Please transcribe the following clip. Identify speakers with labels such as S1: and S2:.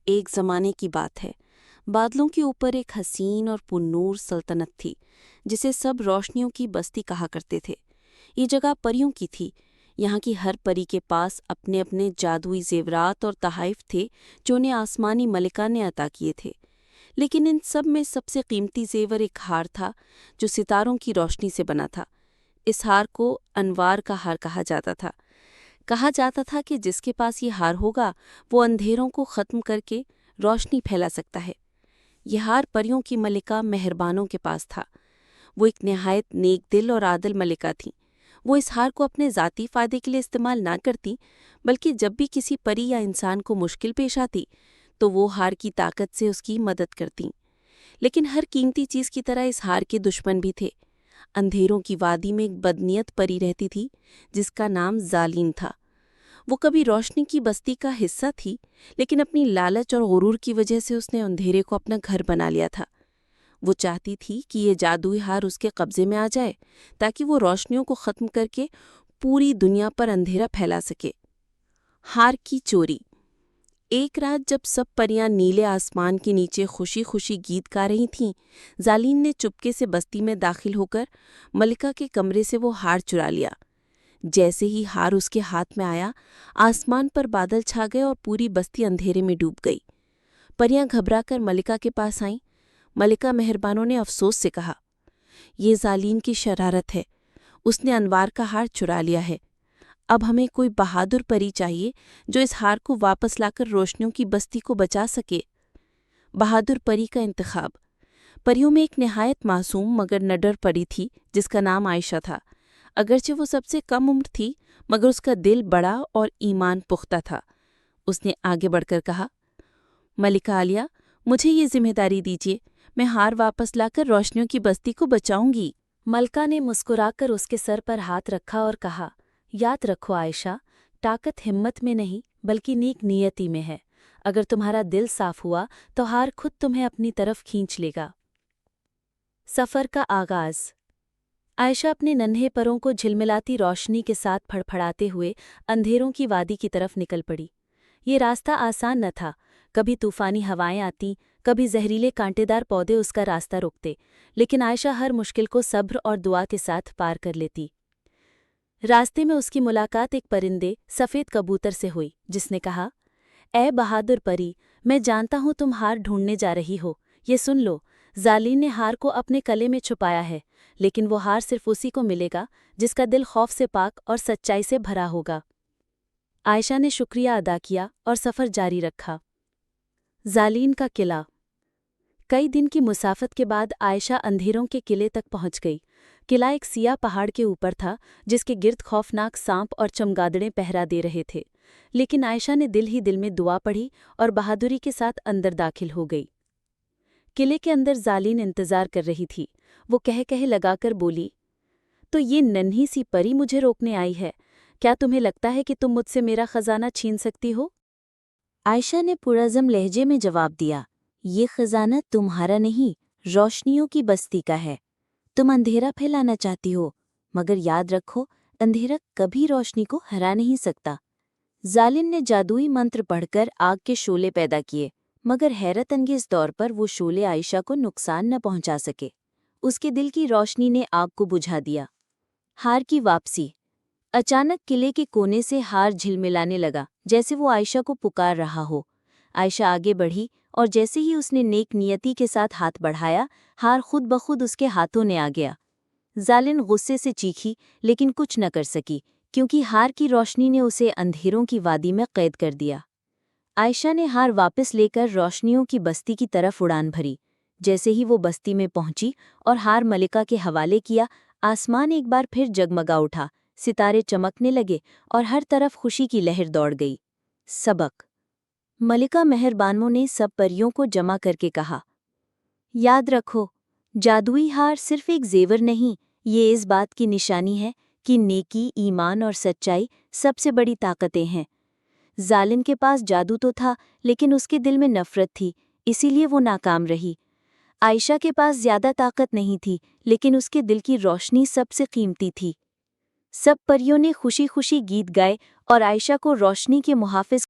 S1: ایک زمانے کی بات ہے۔ بادلوں کے اوپر ایک حسین اور پرنور سلطنت تھی جسے سب روشنیوں کی بستی کہا کرتے تھے۔ یہ جگہ پریوں کی تھی۔ یہاں کی ہر پری کے پاس اپنے اپنے جادوئی زیورات اور تحائف تھے جو انہیں آسمانی ملکہ نے عطا کیے تھے، لیکن ان سب میں سب سے قیمتی زیور ایک ہار تھا جو ستاروں کی روشنی سے بنا تھا۔ اس ہار کو انوار کا ہار کہا جاتا تھا۔ کہا جاتا تھا کہ جس کے پاس یہ ہار ہوگا وہ اندھیروں کو ختم کر کے روشنی پھیلا سکتا ہے۔ یہ ہار پریوں کی ملکہ مہربانوں کے پاس تھا۔ وہ ایک نہایت نیک دل اور عادل ملکہ تھیں۔ وہ اس ہار کو اپنے ذاتی فائدے کے لیے استعمال نہ کرتی، بلکہ جب بھی کسی پری یا انسان کو مشکل پیش آتی تو وہ ہار کی طاقت سے اس کی مدد کرتیں۔ لیکن ہر قیمتی چیز کی طرح اس ہار کے دشمن بھی تھے۔ اندھیروں کی وادی میں ایک بدنیت پری رہتی تھی جس کا نام ذالین تھا۔ وہ کبھی روشنی کی بستی کا حصہ تھی، لیکن اپنی لالچ اور غرور کی وجہ سے اس نے اندھیرے کو اپنا گھر بنا لیا تھا۔ وہ چاہتی تھی کہ یہ جادوئی ہار اس کے قبضے میں آ جائے تاکہ وہ روشنیوں کو ختم کر کے پوری دنیا پر اندھیرا پھیلا سکے۔ ہار کی چوری۔ ایک رات جب سب پریاں نیلے آسمان کے نیچے خوشی خوشی گیت گا رہی تھیں، ذالین نے چپکے سے بستی میں داخل ہو کر ملکہ کے کمرے سے وہ ہار چرا لیا۔ جیسے ہی ہار اس کے ہاتھ میں آیا، آسمان پر بادل چھا گئے اور پوری بستی اندھیرے میں ڈوب گئی۔ پریاں گھبرا کر ملکہ کے پاس آئیں۔ ملکہ مہربانوں نے افسوس سے کہا، یہ ذالین کی شرارت ہے، اس نے انوار کا ہار چرا لیا ہے۔ اب ہمیں کوئی بہادر پری چاہیے جو اس ہار کو واپس لا کر روشنیوں کی بستی کو بچا سکے۔ بہادر پری کا انتخاب۔ پریوں میں ایک نہایت معصوم مگر نڈر پری تھی جس کا نام عائشہ تھا۔ اگرچہ وہ سب سے کم عمر تھی مگر اس کا دل بڑا اور ایمان پختہ تھا۔ اس نے آگے بڑھ کر کہا، ملکہ عالیہ، مجھے یہ ذمہ داری دیجیے، میں ہار واپس لا کر روشنیوں کی بستی کو بچاؤں گی۔
S2: ملکہ نے مسکرا کر اس کے سر پر ہاتھ رکھا اور کہا، یاد رکھو عائشہ، طاقت ہمت میں نہیں بلکہ نیک نیتی میں ہے۔ اگر تمہارا دل صاف ہوا تو ہار خود تمہیں اپنی طرف کھینچ لے گا۔ سفر کا آغاز۔ عائشہ اپنے ننھے پروں کو جھلملاتی روشنی کے ساتھ پھڑپھڑاتے ہوئے اندھیروں کی وادی کی طرف نکل پڑی۔ یہ راستہ آسان نہ تھا، کبھی طوفانی ہوائیں آتیں، کبھی زہریلے کانٹے دار پودے اس کا راستہ روکتے، لیکن عائشہ ہر مشکل کو صبر اور دعا کے ساتھ پار کر لیتی۔ راستے میں اس کی ملاقات ایک پرندے سفید کبوتر سے ہوئی جس نے کہا، اے بہادر پری، میں جانتا ہوں تم ہار ڈھونڈنے جا رہی ہو، یہ سن لو، ذالین نے ہار کو اپنے کلے میں چھپایا ہے، لیکن وہ ہار صرف اسی کو ملے گا جس کا دل خوف سے پاک اور سچائی سے بھرا ہوگا۔ عائشہ نے شکریہ ادا کیا اور سفر جاری رکھا۔ ذالین کا قلعہ۔ کئی دن کی مسافت کے بعد عائشہ اندھیروں کے قلعے تک پہنچ گئی۔ قلعہ ایک سیاہ پہاڑ کے اوپر تھا جس کے گرد خوفناک سانپ اور چمگادڑیں پہرا دے رہے تھے، لیکن عائشہ نے دل ہی دل میں دعا پڑھی اور بہادری کے ساتھ اندر داخل ہو گئی۔ قلعے کے اندر ذالین انتظار کر رہی تھی۔ وہ کہہ لگا کر بولی، تو یہ ننھی سی پری مجھے روکنے آئی ہے، کیا تمہیں لگتا ہے کہ تم مجھ سے میرا خزانہ چھین سکتی ہو؟
S3: عائشہ نے پرعزم لہجے میں جواب دیا، یہ خزانہ تمہارا نہیں، روشنیوں کی بستی کا ہے۔ تم اندھیرا پھیلانا چاہتی ہو، مگر یاد رکھو، اندھیرا کبھی روشنی کو ہرا نہیں سکتا۔ ذالین نے جادوئی منتر پڑھ کر آگ کے شعلے پیدا کیے، مگر حیرت انگیز طور پر وہ شعلے عائشہ کو نقصان نہ پہنچا سکے۔ اس کے دل کی روشنی نے آگ کو بجھا دیا۔ ہار کی واپسی۔ اچانک قلعے کے کونے سے ہار جھلملانے لگا جیسے وہ عائشہ کو پکار رہا ہو۔ عائشہ آگے بڑھی اور جیسے ہی اس نے نیک نیتی کے ساتھ ہاتھ بڑھایا، ہار خود بخود اس کے ہاتھوں نے آ گیا۔ ذالین غصے سے چیخی لیکن کچھ نہ کر سکی کیونکہ ہار کی روشنی نے اسے اندھیروں کی وادی میں قید کر دیا۔ عائشہ نے ہار واپس لے کر روشنیوں کی بستی کی طرف اڑان بھری۔ جیسے ہی وہ بستی میں پہنچی اور ہار ملکہ کے حوالے کیا، آسمان ایک بار پھر جگمگا اٹھا، ستارے چمکنے لگے اور ہر طرف خوشی کی لہر دوڑ گئی۔ سبق۔ ملکہ مہربانوں نے سب پریوں کو جمع کر کے کہا، یاد رکھو، جادوئی ہار صرف ایک زیور نہیں، یہ اس بات کی نشانی ہے کہ نیکی، ایمان اور سچائی سب سے بڑی طاقتیں ہیں۔ ذالین کے پاس جادو تو تھا لیکن اس کے دل میں نفرت تھی، اسی لیے وہ ناکام رہی۔ عائشہ کے پاس زیادہ طاقت نہیں تھی لیکن اس کے دل کی روشنی سب سے قیمتی تھی۔ سب پریوں نے خوشی خوشی گیت گائے اور عائشہ کو روشنی کے محافظ